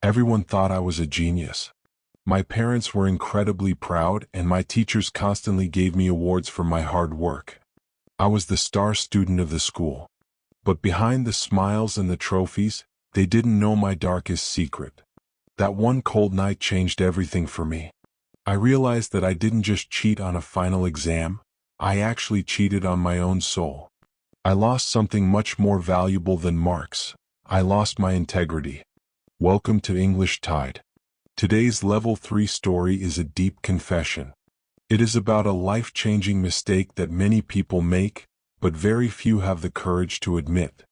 Everyone thought I was a genius. My parents were incredibly proud, and my teachers constantly gave me awards for my hard work. I was the star student of the school. But behind the smiles and the trophies, they didn't know my darkest secret. That one cold night changed everything for me. I realized that I didn't just cheat on a final exam, I actually cheated on my own soul. I lost something much more valuable than marks. I lost my integrity. Welcome to English Tide. Today's Level 3 story is a deep confession. It is about a life-changing mistake that many people make, but very few have the courage to admit.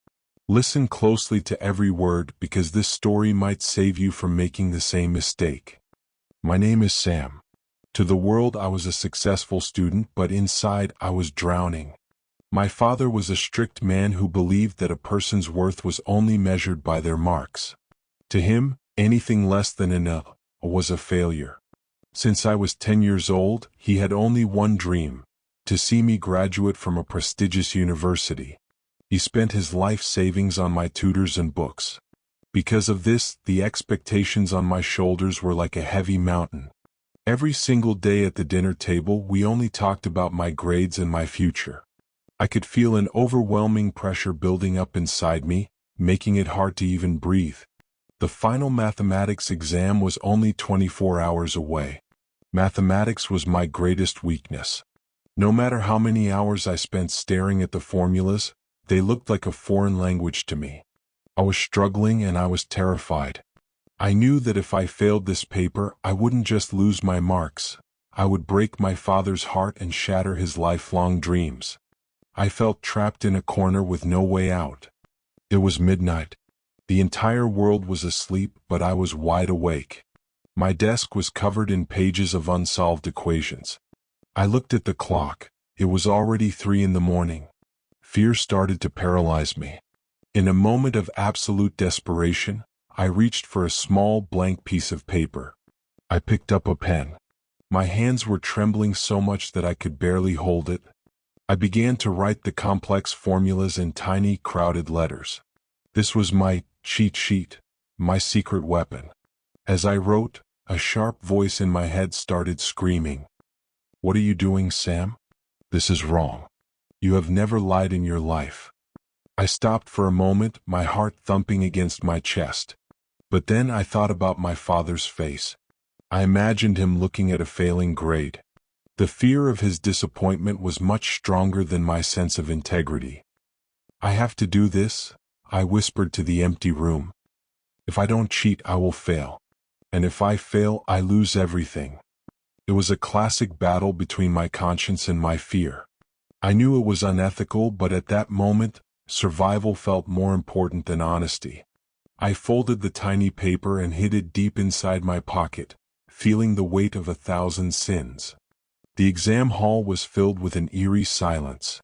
Listen closely to every word because this story might save you from making the same mistake. My name is Sam. To the world I was a successful student, but inside I was drowning. My father was a strict man who believed that a person's worth was only measured by their marks. To him, anything less than an A was a failure. Since I was 10 years old, he had only one dream: to see me graduate from a prestigious university. He spent his life savings on my tutors and books. Because of this, the expectations on my shoulders were like a heavy mountain. Every single day at the dinner table, we only talked about my grades and my future. I could feel an overwhelming pressure building up inside me, making it hard to even breathe. The final mathematics exam was only 24 hours away. Mathematics was my greatest weakness. No matter how many hours I spent staring at the formulas, they looked like a foreign language to me. I was struggling and I was terrified. I knew that if I failed this paper, I wouldn't just lose my marks. I would break my father's heart and shatter his lifelong dreams. I felt trapped in a corner with no way out. It was midnight. The entire world was asleep, but I was wide awake. My desk was covered in pages of unsolved equations. I looked at the clock. It was already 3 in the morning. Fear started to paralyze me. In a moment of absolute desperation, I reached for a small blank piece of paper. I picked up a pen. My hands were trembling so much that I could barely hold it. I began to write the complex formulas in tiny, crowded letters. This was my cheat sheet, my secret weapon. As I wrote, a sharp voice in my head started screaming, "What are you doing, Sam? This is wrong. You have never lied in your life." I stopped for a moment, my heart thumping against my chest. But then I thought about my father's face. I imagined him looking at a failing grade. The fear of his disappointment was much stronger than my sense of integrity. "I have to do this," I whispered to the empty room. "If I don't cheat, I will fail. And if I fail, I lose everything." It was a classic battle between my conscience and my fear. I knew it was unethical, but at that moment, survival felt more important than honesty. I folded the tiny paper and hid it deep inside my pocket, feeling the weight of 1,000 sins. The exam hall was filled with an eerie silence.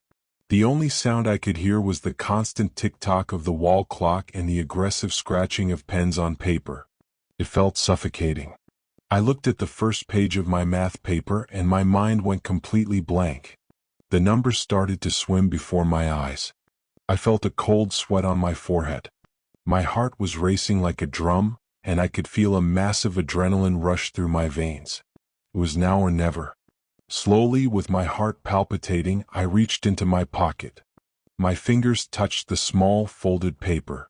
The only sound I could hear was the constant tick-tock of the wall clock and the aggressive scratching of pens on paper. It felt suffocating. I looked at the first page of my math paper and my mind went completely blank. The numbers started to swim before my eyes. I felt a cold sweat on my forehead. My heart was racing like a drum, and I could feel a massive adrenaline rush through my veins. It was now or never. Slowly, with my heart palpitating, I reached into my pocket. My fingers touched the small, folded paper.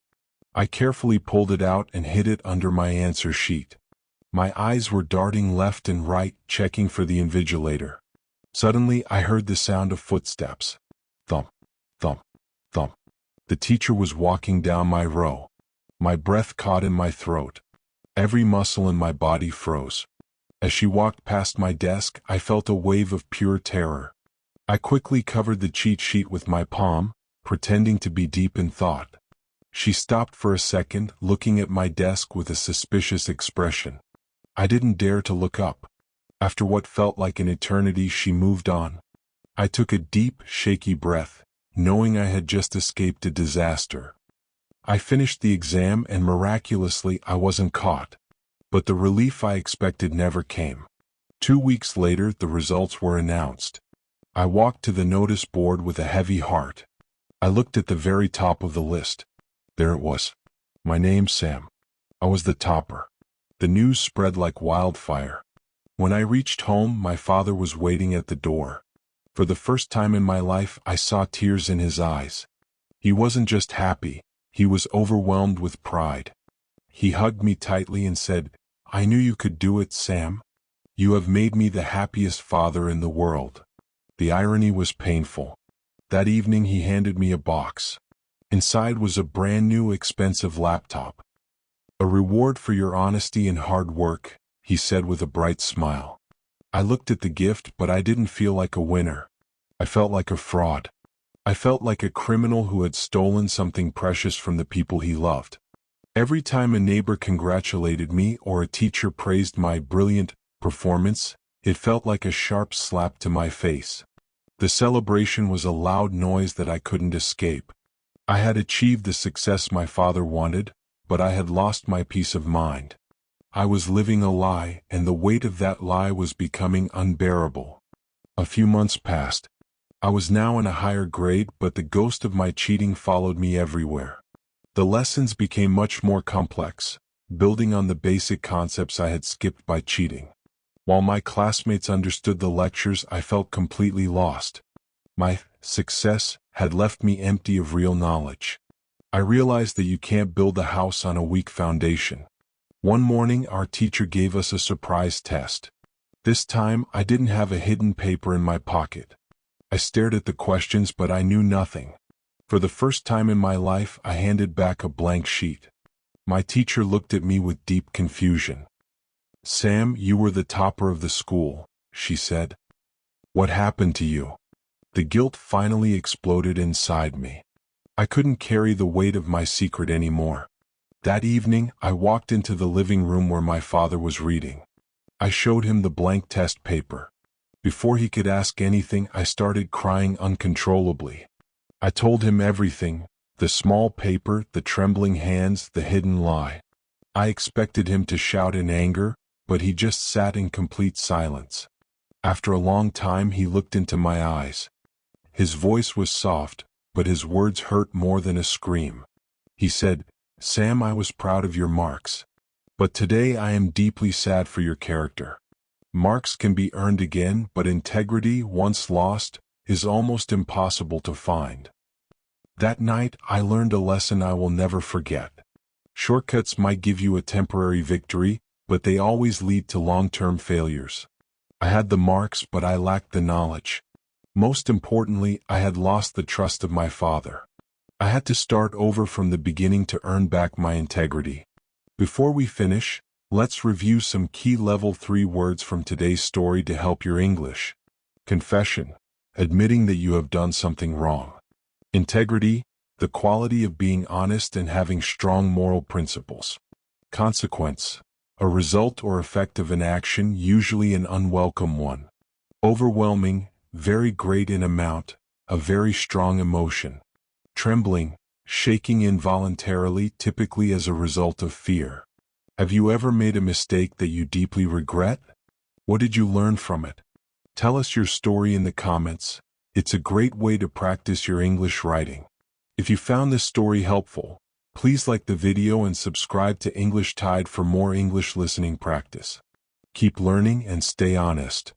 I carefully pulled it out and hid it under my answer sheet. My eyes were darting left and right, checking for the invigilator. Suddenly, I heard the sound of footsteps. Thump, thump, thump. The teacher was walking down my row. My breath caught in my throat. Every muscle in my body froze. As she walked past my desk, I felt a wave of pure terror. I quickly covered the cheat sheet with my palm, pretending to be deep in thought. She stopped for a second, looking at my desk with a suspicious expression. I didn't dare to look up. After what felt like an eternity, she moved on. I took a deep, shaky breath, knowing I had just escaped a disaster. I finished the exam and miraculously I wasn't caught. But the relief I expected never came. 2 weeks later, the results were announced. I walked to the notice board with a heavy heart. I looked at the very top of the list. There it was. My name, Sam. I was the topper. The news spread like wildfire. When I reached home, my father was waiting at the door. For the first time in my life, I saw tears in his eyes. He wasn't just happy, he was overwhelmed with pride. He hugged me tightly and said, "I knew you could do it, Sam. You have made me the happiest father in the world." The irony was painful. That evening he handed me a box. Inside was a brand new expensive laptop. "A reward for your honesty and hard work," he said with a bright smile. I looked at the gift, but I didn't feel like a winner. I felt like a fraud. I felt like a criminal who had stolen something precious from the people he loved. Every time a neighbor congratulated me or a teacher praised my brilliant performance, it felt like a sharp slap to my face. The celebration was a loud noise that I couldn't escape. I had achieved the success my father wanted, but I had lost my peace of mind. I was living a lie, and the weight of that lie was becoming unbearable. A few months passed. I was now in a higher grade, but the ghost of my cheating followed me everywhere. The lessons became much more complex, building on the basic concepts I had skipped by cheating. While my classmates understood the lectures, I felt completely lost. My success had left me empty of real knowledge. I realized that you can't build a house on a weak foundation. One morning, our teacher gave us a surprise test. This time, I didn't have a hidden paper in my pocket. I stared at the questions, but I knew nothing. For the first time in my life, I handed back a blank sheet. My teacher looked at me with deep confusion. "Sam, you were the topper of the school," she said. "What happened to you?" The guilt finally exploded inside me. I couldn't carry the weight of my secret anymore. That evening, I walked into the living room where my father was reading. I showed him the blank test paper. Before he could ask anything, I started crying uncontrollably. I told him everything: the small paper, the trembling hands, the hidden lie. I expected him to shout in anger, but he just sat in complete silence. After a long time, he looked into my eyes. His voice was soft, but his words hurt more than a scream. He said, "Sam, I was proud of your marks. But today I am deeply sad for your character. Marks can be earned again, but integrity, once lost, is almost impossible to find." That night, I learned a lesson I will never forget. Shortcuts might give you a temporary victory, but they always lead to long-term failures. I had the marks, but I lacked the knowledge. Most importantly, I had lost the trust of my father. I had to start over from the beginning to earn back my integrity. Before we finish, let's review some key Level 3 words from today's story to help your English. Confession: admitting that you have done something wrong. Integrity: the quality of being honest and having strong moral principles. Consequence: a result or effect of an action, usually an unwelcome one. Overwhelming: very great in amount, a very strong emotion. Trembling: shaking involuntarily, typically as a result of fear. Have you ever made a mistake that you deeply regret? What did you learn from it? Tell us your story in the comments. It's a great way to practice your English writing. If you found this story helpful, please like the video and subscribe to English Tide for more English listening practice. Keep learning and stay honest.